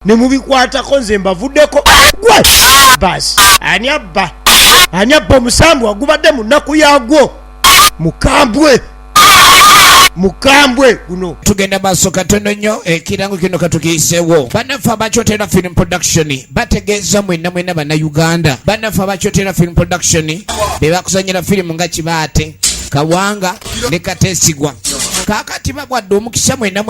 ne mubikwatako nze mbavuddeko gwe basi ani abba omusambu agubadde mu nnaku yagwo mukambwe guno. Tugenda maaso katono nnyo ekirango kino katukiyiseewo. Bannaffe abakyotera film production bategeeza mwenna bannayuganda. Bannaffe abakyotera film production be bakuzanyira firimu nga Kibaate, Kawanga ne Kateesigwa. Kaakati babwadde omukisa mwenna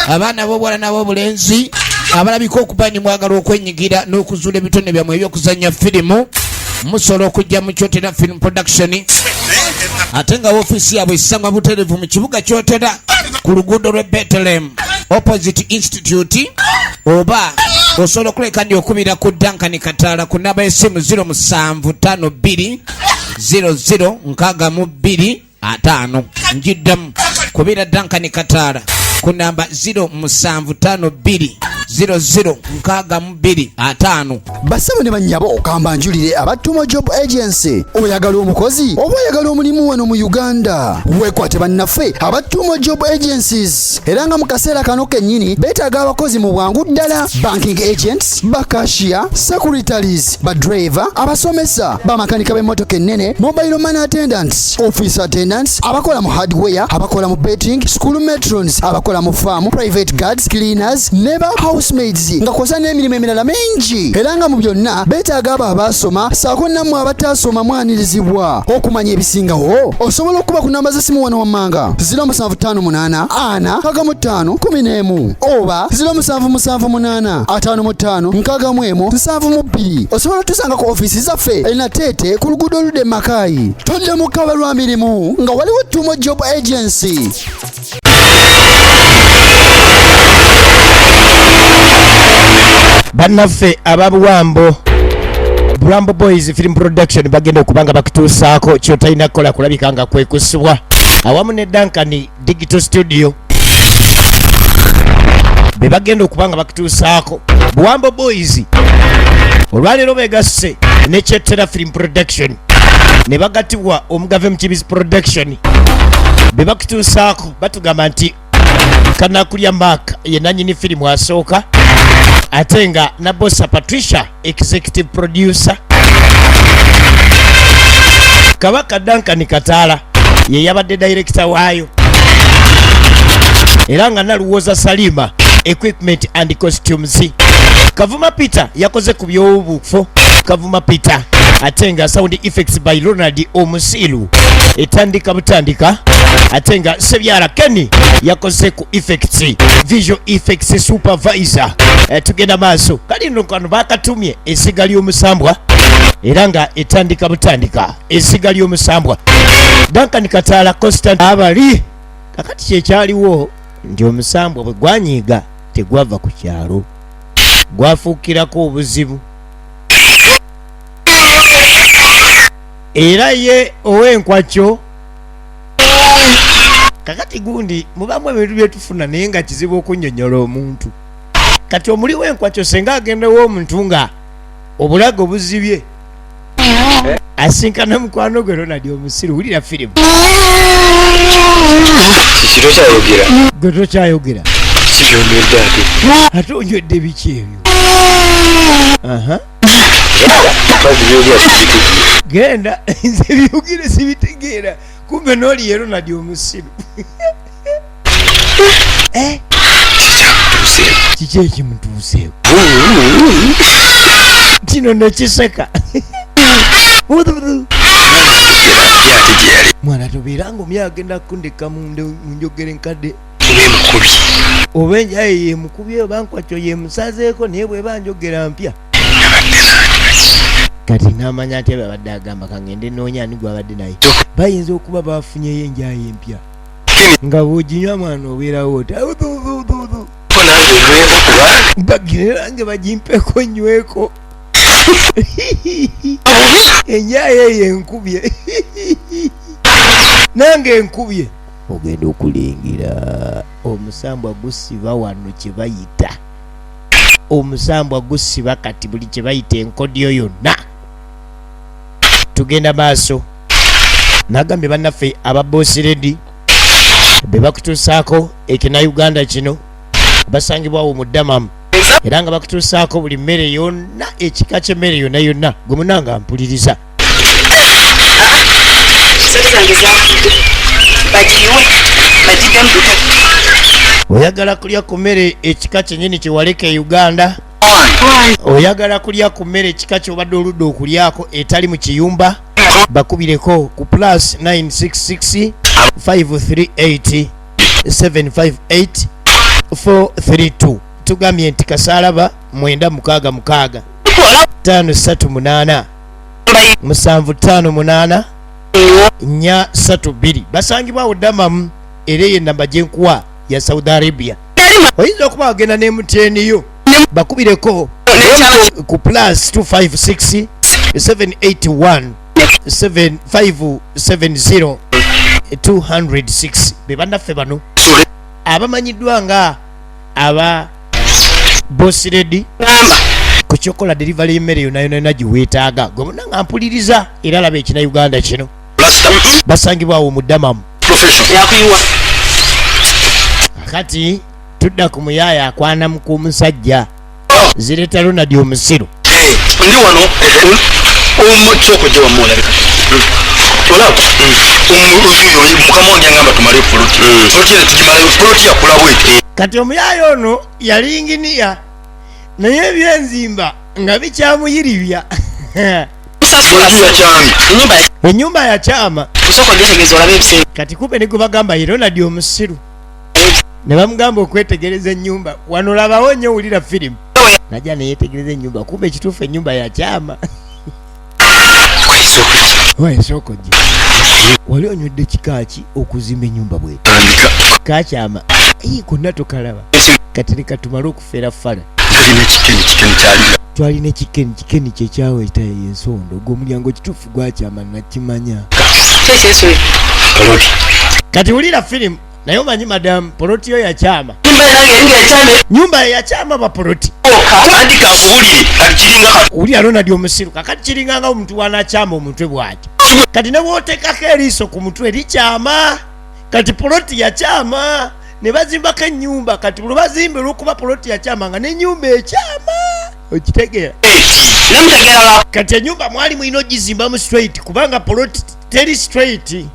abaana b'obuwala n'ab'obulenzi abalabika okuba ni mwagala okwenyigira n'okuzuula ebitone byammwe ebyokuzanya firimu. Musobola okujja mu Kyotera film production ate nga ofiisi yaabwe esangwa butereevu mu kibuga Kyotera ku luguudo lw'e Bethlehem opposite institute, oba osobola okuleka ndi okubira ku Duncan Kataala ku namba y'essimu 0752 0062 njiddamu kubira Duncan Kataala ku namba 0752 0062 Basabo ne bannyabo okamba njulire abatuma job agency. Oyagala omukozi oba oyagala omulimu wano mu Uganda, weekwate bannaffe abatuma job agencies. Era nga mu kaseera kano kennyini beetaaga abakozi mu bwangu ddala. Banking agents, bakashiya, secretaries, badriver, abasomesa, bamakanika b'emmotoka ennene, mobile money attendants, office attendants, abakola mu hardware, abakola mu betting, school matrons, abakola mu farm, private guards, cleaners, neighbor housemaids, nga kosa n'emirimu emirala mingi. Era nga mu byonna beetaaga abo abaasoma saako nammwe abataasoma mwanirizibwa. Okumanya ebisingawo osobola okuba ku namba z'essimu wano wammanga 0758 4511 oba 0778 55 72. Osobola otusanga ku ofiisi zaffe erina Teete ku luguudo oludde Makayi. Todde mu kkaba lwa mirimu nga waliwo Tumo Job Agency. Bannaffe ababuwambo Bulambo Boys Film Production bagenda okubanga bakutuusaako kyotalina kukola kulabika nga kwekusibwa awamu ne Duncan Digital Studio be bagenda okubanga bakutuusaako. Buwambo Boys olwaleero begasse ne Kyotera Film Production ne bagatibwa Omugave Mukibizi Production be bakutuusaako batugamba nti Kanakulya Mark ye nannyini firimu asooka ate nga Nabosa Patricia executive producer, Kabaka Duncan Kataala ye yabadde director waayo, era nga Naluwoza Salima equipment and costumes. Kavuma Peter yakoze ku by'obufu, Kavuma Peter ate nga sound effects by Ronald Omusiru etandika butandika, ate nga Sebyala Kenny yakoze ku effects, visual effects supervisor. Tugenda maaso kali nno kano bakatumye esiga ly'omusambwa era nga etandika butandika esiga ly'omusambwa. Duncan Kataala Constant abali kakati kyekyaliwo nti omusambwa bwe gwanyiiga tegwava ku kyalo, gwafuukirako obuzibu. Era ye ow'enkwakyo kakati gundi mubamu ebintu byetufuna naye nga kizibu okunnyonnyola omuntu. Kati omuli w'enkwakyo senga agendewo omuntu nga obulago buzibye asinkana mukwano gwe Ronald Omusiru. Wulira firimu gwe tokyayogera ate onywedde biki ebyo? Genda nze byogere sibitegeera kumbe n'oli ye Ronald Omusiru. Kiki ekimutuuseeko kino nekiseka mwana tobeeranga omuya agenda kundeka mu njogere nkadde oba enjaye yemukubye oba nkwakyo yemusazeeko naye bweba njogera mpya kati n'amanya ati abadde agamba kangende noonya ani gwabadde naye bayinza okuba bafunyeyo enjaye empya nga bw'oginywa mwana obeerawo oti bagirerange bagimpeko nyweko enjaye eyo enkubye nange enkubye. Ogenda okulingira omusambwa gusiba wano kye bayita omusambwa gusiba kati buli kye bayita enkodyo yonna. Tugenda maaso nagambye bannaffe aba Boss Lady be bakutuusaako ekina Uganda kino basangibwawo mu Damamu era nga bakutuusaako buli mmere yonna ekika ky'emmere yonna yonna gwe munanga mpuliriza. Oyagala kulya ku mmere ekika kyennyini kye waleka e Uganda? Oyagala kulya ku mmere ekika ky'obadde oludde okulyako etali mu kiyumba? Bakubireko ku plus 966 538 758 432. Tugambye nti Kasaraba 966 538 758 432. Basangibwawo Damamu era ye namba gyenkuwa ya Saudi Arabia. Oyinza okuba agenda ne MTN yo bakubireko ku plus 256 781 7570 206. Be bannaffe bano abamanyiddwa nga aba Boss Lady ku kyokola delivery y'emmere yonna yonna gye weetaaga. Gwe munanga mpuliriza era laba ekina Uganda kino. Basangibwawo mu Damamu. Kati tudda ku muyaaya akwanamu ku musajja zireeta Ronald omusiru. Ndi wano omukyoko gye wamulabika olaba mukama wange ngamba tumale puloti eno tugimalayo puloti yakula bwete. Kati omuyaaya ono yalinginiya naye ebyenzimba nga bikyamuyiribya. Ennyumba ya kyama. Kati kumbe ne gwe bagamba ye Ronald omusiru ne bamugamba okwetegereza ennyumba. Wano labawo nnyo owulira firimu najja neyetegereza ennyumba kumbe ekituufu ennyumba ya kyama. Waesokojja wali onywedde kikaaki okuzimba ennyumba bwete kakyama konna tokalaba. Kati leka tumale okufeera fala. Twalina ekikeni kyekyaweta ensondo gw'omulyango kituufu gwakyama nakimanya. Kati wulira firimu naye omanyi madamu poloti yo yakyama. Nyumba yakyama bapoloti. Wulira Ronald omusiru kakati kiringa nga omuntu wanakyama omutwe bw'ati. Kati ne bw'oteekako eriiso ku mutwe likyama. Kati poloti yakyama ne bazimbako ennyumba. Kati bwe bazimba olw'okuba poloti yakyama nga n'ennyumba ekyama. Okitegeera? Kati ennyumba mwali mulina ogizimbamu straight kubanga poloti teri straight.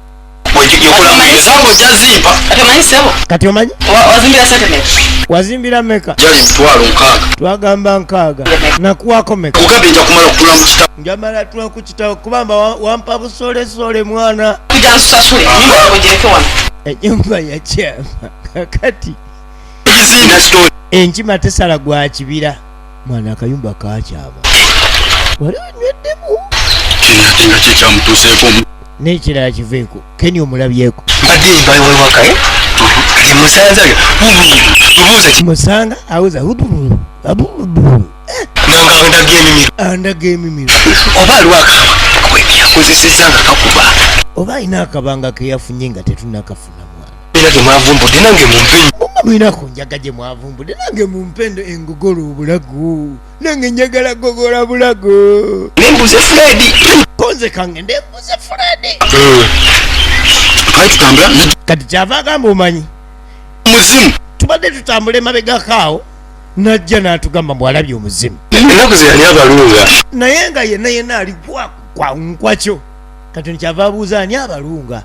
Kati omanyi? Wazimbira meka? Twagamba 6. Nakuwako meka? Njamala tula ku kitabo kubanga wampa busolesole mwana. Ennyumba yakyama. Kakati enkima tesala gwa kibira. Mwana akayumba kakyama. Wali onyweddemu? Kinga kyekyamutuuseeko n'ekirala kiveeko Kenya omulabyeko musanga awuza andaga emimiro oba alina akabanga keyafunye nga tetunakafuna mwana kunjaga gye mwavumbudde nange mumpendo engogolo obulago nange njagala gogola bulago nembuze Fredi konze kange ndembuze Fredi kati kyava agamba omanyi muzimu tubadde tutambula emabegakaawo najja n'atugamba bw'alabye omuzimu ennaku ze yali abalunga naye nga yenna ali nkwakyo kati nkyava abuuza ani abalunga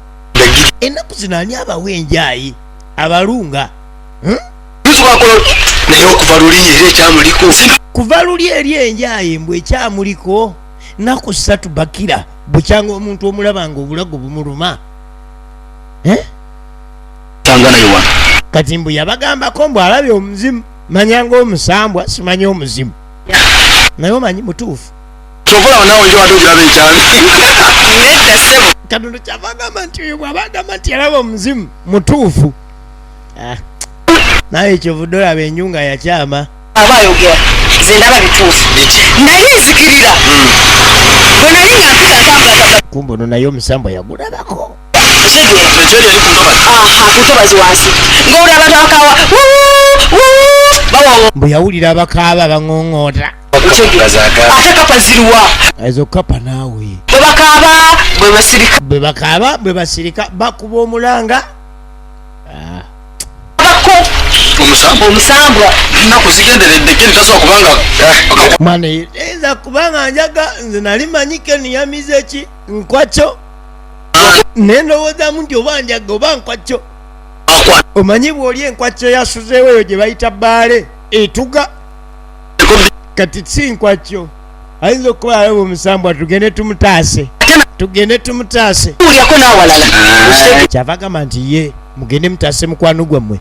ennaku zino ani abawa enjaayi abalunga naye okuva luli eri ekyamuliko kuva luli eri enjaayi mbwe ekyamuliko naku 3 bakira bukyanga omuntu omulaba nga obulago bumuluma kati mbu yabagambako mbw alabye omuzimu manyanga omusambwa simanya omuzimu naye omanyi mutuufu kyovulawo nawe njo wadde ogiraba ekyami katonda kyabagamba nti oyo bwabagamba nti yalaba omuzimu mutuufu naye ekyovudde olaba ennyunga yakyama aba ayogera nze ndaba bituufu naye nzikirira bwe nali nga mpita ntambula kumbe ono naye omusambwa yagulabako kutobazi wansi ng'owulira abantu abakawa bawawo bwe yawulira abakaaba baŋoŋoota ate kapa ziriwa ezo kapa naawe bwe bakaaba bwe bakaaba bwe basirika bakuba omulanga bako omusambwa naku zigenderedde Ken tasobola kubanga mwana eza kubanga njaga nze nali manyi Ken yamize eki nkwacyo nendowoozamu nti oba njaga oba nkwacyo omanyi bw'oli enkwacyo yasuzeewo eyo gye bayita bbaale etuga kati si nkwacyo ayinza okuba alaba omusambwa tugende tumutaase ulyako n'awalala kyava gamba nti ye mugende mutaase mukwano gwammwe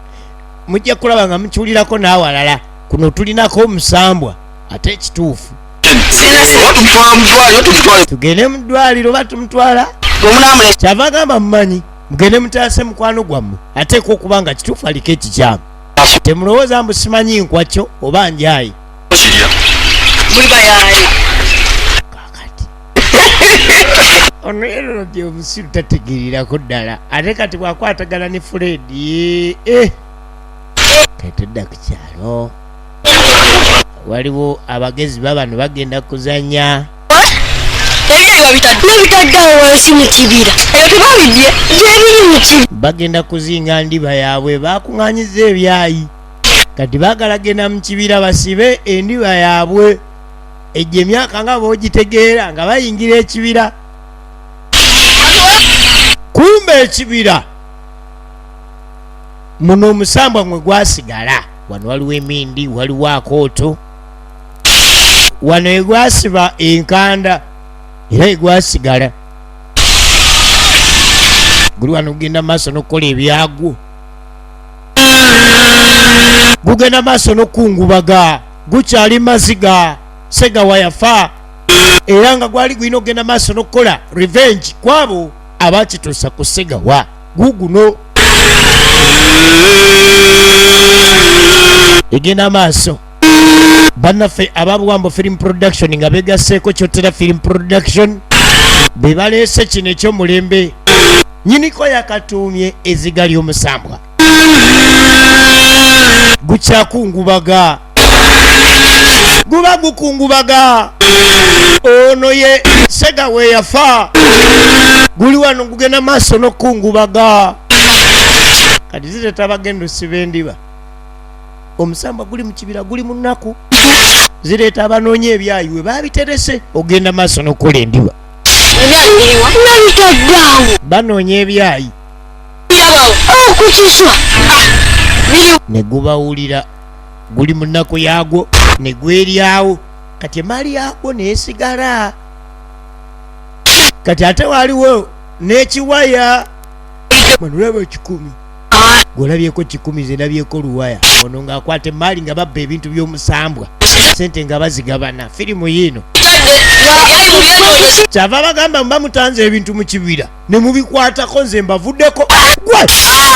mujja kulaba nga mukiwulirako n'awalala kuno tulinako omusambwa ate ekituufu tugende mu ddwaliro oba tumutwala kyava gamba mumanyi mugende mutaase mukwano gwammwe ateeka okuba nga kituufu aliko ekikyamu temulowooza mbu simanyi nkwacyo oba njayi muli bayaye kakati ono ero nti omusiru tategeerirako ddala ate kati bwakwatagana ne Fred katedda ku kyalo waliwo abagezi babano bagenda kuzanya nebitaddeawo wansi mu kibira eyo tebabidye gyebiri mu kibira bagenda kuzinga ndiba yaabwe bakuŋŋanyiza ebyayi kati baagala genda mu kibira basibe endiba yaabwe ejja emyaka nga boogitegeera nga bayingira ekibira kumba ekibira muno omusambwa mwe gwasigala wano waliwo emindi waliwo akooto wano egwasiba enkanda era egwasigala guli wano gugenda maaso n'okukola ebyagwo gugenda maaso n'okungubaga gukyali maziga segawa yafa era nga gwali gwina okugenda maaso n'okukola revenge kwabo abakituusa ku segawa guguno egenda maaso bannaffe ababuwambo film production nga begaseeko kyotera film production be baleese kino ekyomulembe nyiniko yakatuumye eziga ly'omusambwa gukyakungubaga guba gukungubaga ono ye sega we yafa guli wano gugenda maaso n'okungubaga kati zireta bagenda osiba endiba omusambwa guli mu kibira guli mu nnaku zireeta abanoonya ebyayiwe babiterese ogenda maaso n'okukola endiba banoonya ebyayi kukiswa ne gubawulira guli mu nnaku yaagwo ne gweryawo kati emaali yaagwo neesigala kati ate waliwo n'ekiwaya manulaba ekikumi gwolabyeko kikumi zerabyeko luwaya ono ng'akwata emaali nga babba ebintu by'omusambwa sente nga bazigabana firimu yiino kyava bagamba mubamutanze ebintu mu kibira ne mubikwatako nze mbavuddeko gwe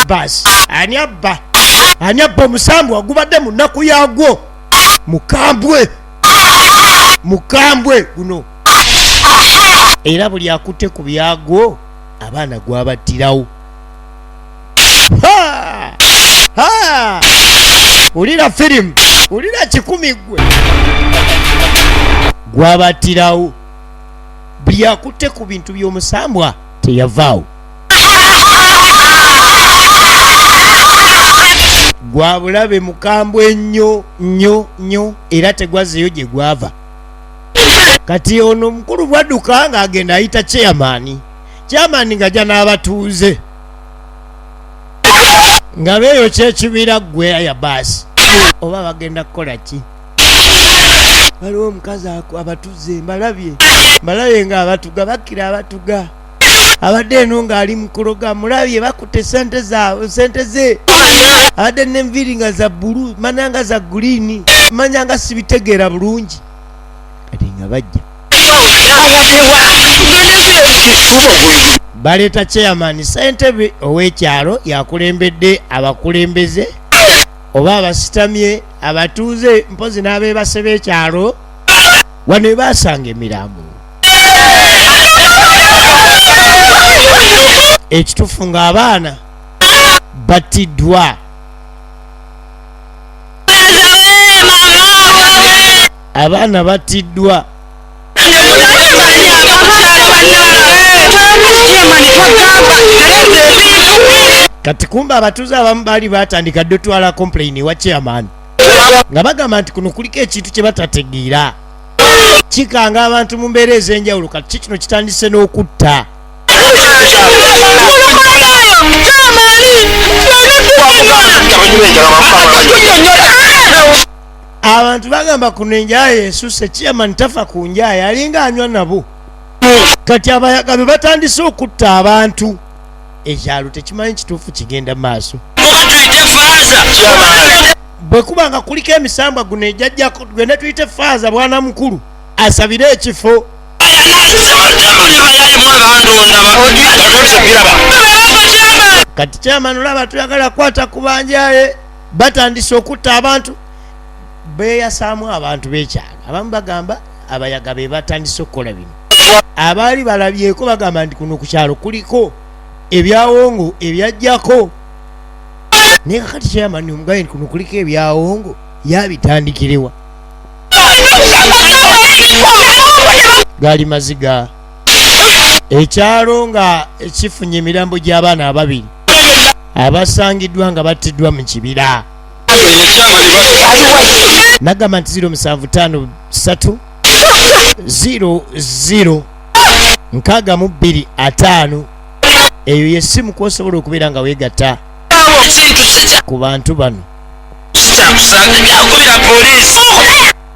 basi ani abba omusambwa gubadde mu nnaku yaagwo mukambwe guno era buli akutte ku byagwo abaana gwabattirawo ulira firimu ulira kikumi gwe gwabattirawo buli akutte ku bintu by'omusambwa teyavaawo gwabulabe mukambwe nnyo era tegwazeeyo gye gwava kati ono mukulu bwadduka nga agenda ayita chairman nga ajja n'abatuuze nga beeyo kyekibira gwe ya baasi oba bagenda kukola ki waliwo omukazi abatuze mbalabye nga abatuga bakkira abatuga abadde eno ng'ali mukuloga mulabye bakutte sente ze abadde n'enviiri nga za bbulu manya nga za guliini manya nga sibitegeera bulungi kati nga bajja baleeta chairman ssentebe ow'ekyalo yakulembedde abakulembeze oba abasitamye abatuuze mpozi n'abeebase b'ekyalo wano ebasanga emirambo ekituufu ng'abaana battiddwa abaana battiddwa kati kumba abatuuze abamu baali batandika dde otwala complain wa chairman nga bagamba nti kuno kuliko ekintu kye batategeera kikanga abantu mu mbeera ez'enjawulo kati kino kitandise n'okutta abantu bagamba kuno enjaya yeesuse chairman tafa ku njaya alinga anywa nabo kati abayaga be batandise okutta abantu ekyalo tekimanyi kituufu kigenda maaso bwe kuba nga kuliko emisambwa guno ejjajjako gwene tuyite faaza bwana mukulu asabire ekifo kati chairman olaba tuyagala kwata ku banjaye batandise okutta abantu beeyasaamu abantu b'ekyalo abamu bagamba abayaga be batandise okukola bino abaali balabyeko bagamba nti kuno ku kyalo kuliko ebyawongo ebyajjako naye kakati chairman omugaye nti kuno kuliko ebyawongo yabitandikirewa gaali maziga ekyalo nga kifunye emirambo gy'abaana ababiri abasangiddwa nga battiddwa mu kibira nagamba nti 0753 00 62 eyo yessimu kwosobola okubeera nga weegatta ku bantu bano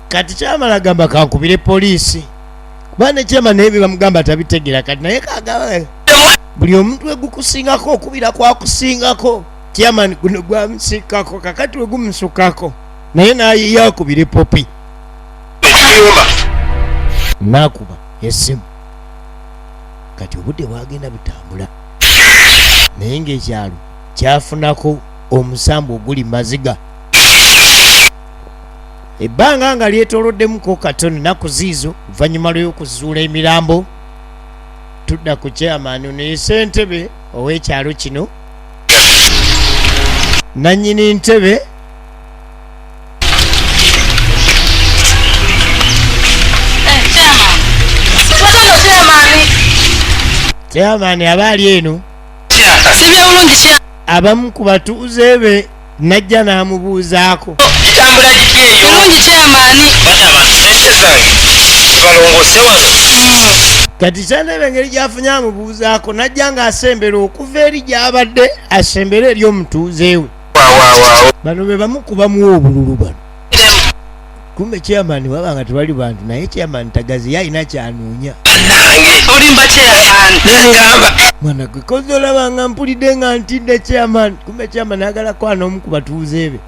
kati kyamala gamba kankubire poliisi kuba ne kyama naye bye bamugamba tabitegera kati naye kagaba buli omuntu we gukusingako okubira kwakusingako chairman guno gwamusikako kakati we gumusukako naye naye yakubire popi nakuba esimu kati obudde bwagenda butambula naye ng'ekyalo kyafunako omusambu oguli maziga ebbanga nga lyetooloddemuko katono naku ziizo oluvannyuma lw'okuzuula emirambo tudda ku chairman ono ye ssentebe ow'ekyalo kino nannyini ntebe chairman aba ali eno abamu ku batuuze be najja n'amubuuzaako kati kyandebe engeri gyafunye amubuuzaako najja ng'asembera okuva eri gy'abadde asembera eri omutuuze we bano be bamukubamuwa obululu bano kumbe chairman waba nga tewali bantu naye chairman tagazi yalina kyanoonya mwana gwe kozi olaba nga mpulidde nga ntidde chairman kumbe chairman ayagala kwana n'omu ku batuuze be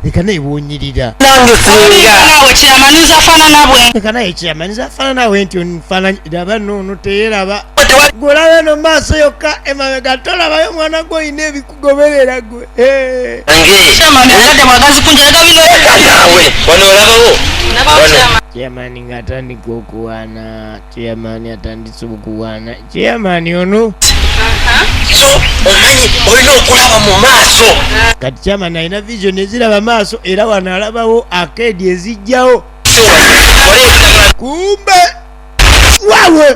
leka naye bwonyirira leka naye chairman zafaana nawe nti onfaananyi raba noono teyeraba gwolaba eno maaso yokka emabega tolabayo mwana gwe oyina ebikugoberera gwe chairman ng'atandika okuwaana chairman atandise okuwaana chairman ono so omanyi olina okulaba mu maaso kati chairman alina vision eziraba maaso era wano alabawo akedi ezijjawo kumbe wawe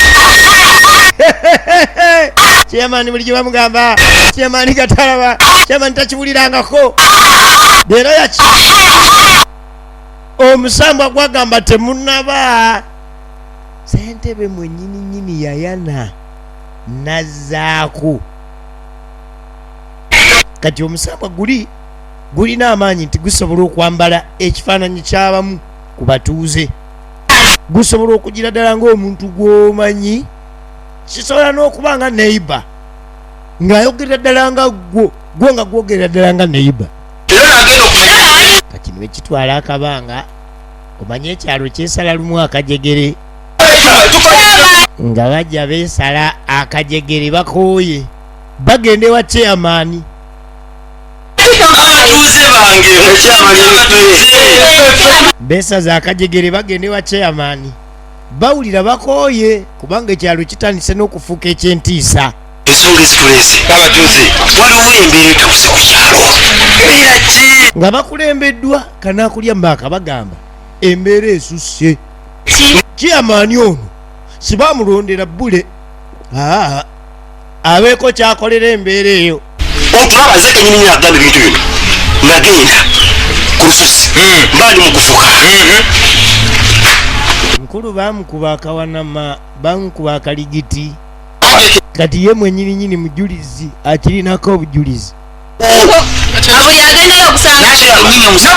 chairman buli gye bamugamba chairman gatalaba chairman takiwulirangako leero yaki omusambwa gwagamba temunaba ssentebe mwennyini yayana nazaaku kati omusambwa gulina amaanyi nti gusobola okwambala ekifaananyi ky'abamu ku batuuze gusobola okugira ddala ng'omuntu gw'omanyi kisobola n'okuba nga neighbor ng'ayogerera ddala nga gwo nga gwogerera ddala nga neighbor kati ne kitwala akabanga omanye ekyalo kyesala lumu akajegere nga bajja beesala akajegere bakooye bagende wa chairman beesaza akajegere bagende wa chairman bawulira bakooye kubanga ekyalo kitandise n'okufuuka ekyentiisa ensonga ezitulese abatuuze waliwo embeera etawuse ku kyalo embeera ki nga bakulembeddwa kanaakulya mbaaka bagamba embeera esusse chairman ono sibamulondera bbule abeeko kyakolera embeera eyo otulaba nze kenyini agamba ebintu bino nagenda ku lusozi mbaali mu kufuka mukulu bamukuba akawanama bamukuba akaligiti kati ye mwenyininyini mujulizi akirinako obujulizi abo yagendayo okusanga nyini nze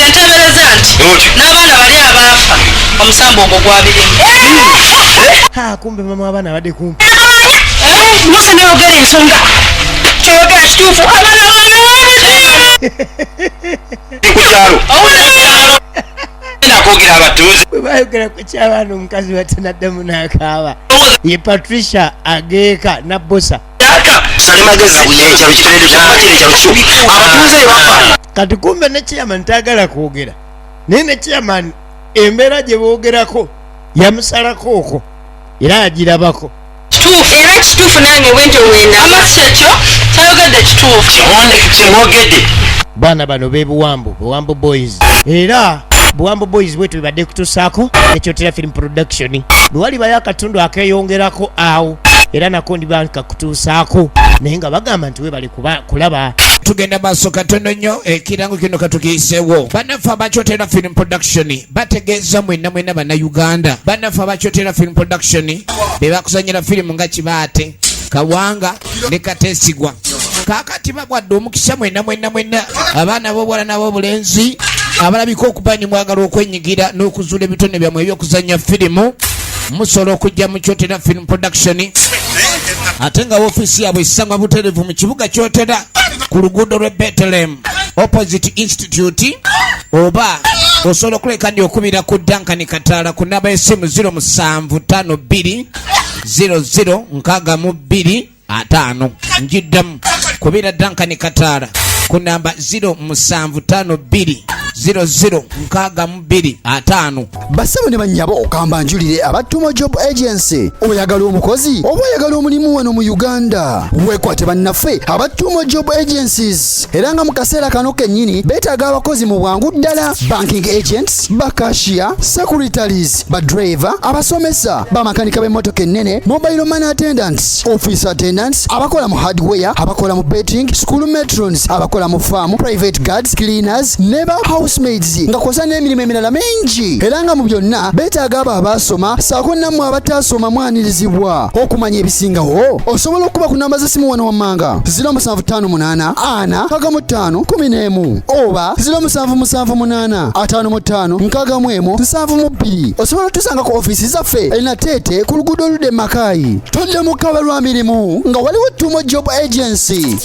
ntebereza nti n'abaana bali abaafa omusambo ogwo gwabirimu kumbe mama abaana abadde kumpi musa nayogera ensonga kyoyogera kituufu abaana kukyalo nakogera abatuuze bwe bayogera ku kyabaana omukazi batanaddamu n'akaaba ye patricia ageeka nabbosa salimagezi ekyalo kitoledde kyamakire ekyalo kisu abatuuze bafa kati kumbe ne chairman taagala kwogera naye ne chairman embeera gye boogerako yamusalako okwo era agirabako kituufu era kituufu nange wente wena amasi kyekyo kyayogedde kituufu kimwogedde baana bano buwambo boys era buwambo boys bwetu bibadde kutusaako nekyotera film production bwe walibayo akatundu akeyongerako awo era nako ndibanka kutuusaako naye nga bagamba nti webali kulaba tugenda maaso katono nnyo ekirango kino katukiiseewo bannaffe abakyotera film production bategeeza mwenna bannayuganda bannaffe abakyotera film production be bakuzanyira firimu nga kibaate kawanga ne kateesigwa kaakati babwadde omukisa mwenna abaana b'obuwala n'ab'obulenzi abalabika okuba ni mwagala okwenyigira n'okuzuula ebitone byammwe ebyokuzanya firimu musobola okujja mu kyotera film production ate nga woofiisi yaabwe esangwa butereevu mu kibuga kyotera ku luguudo lw'e Bethlehem opposite institute oba osobola okuleka ndi okubira ku Duncan Kataala ku namba y'essimu 0752 0062 njiddamu kubira Duncan Kataala ku namba 0752 0062 basabo ne bannyabo okamba njulire abatuma job agency oyagala omukozi oba oyagala omulimu wano mu Uganda wekwate bannaffe abatuma job agencies era nga mu kaseera kano kennyini beetaaga abakozi mu bwangu ddala banking agents bakashia secretaries badriver abasomesa bamakanika b'emmotoka ennene mobile money attendants office attendants abakola mu hardware abakola mu betting school matrons abakola mu farm private guards cleaners neba housemaids nga kosa n'emirimu emirala mingi era nga mu byonna beetaaga abo abaasoma saako nammwe abataasoma mwanirizibwa okumanya ebisingawo osobola okuba ku namba z'essimu wano wammanga 0758 oba 0778555172 osobola otusanga ku ofiisi zaffe erina Teete ku luguudo oludde Makayi todde mu kkaba lwa mirimu nga waliwo Ttumo Job Agency.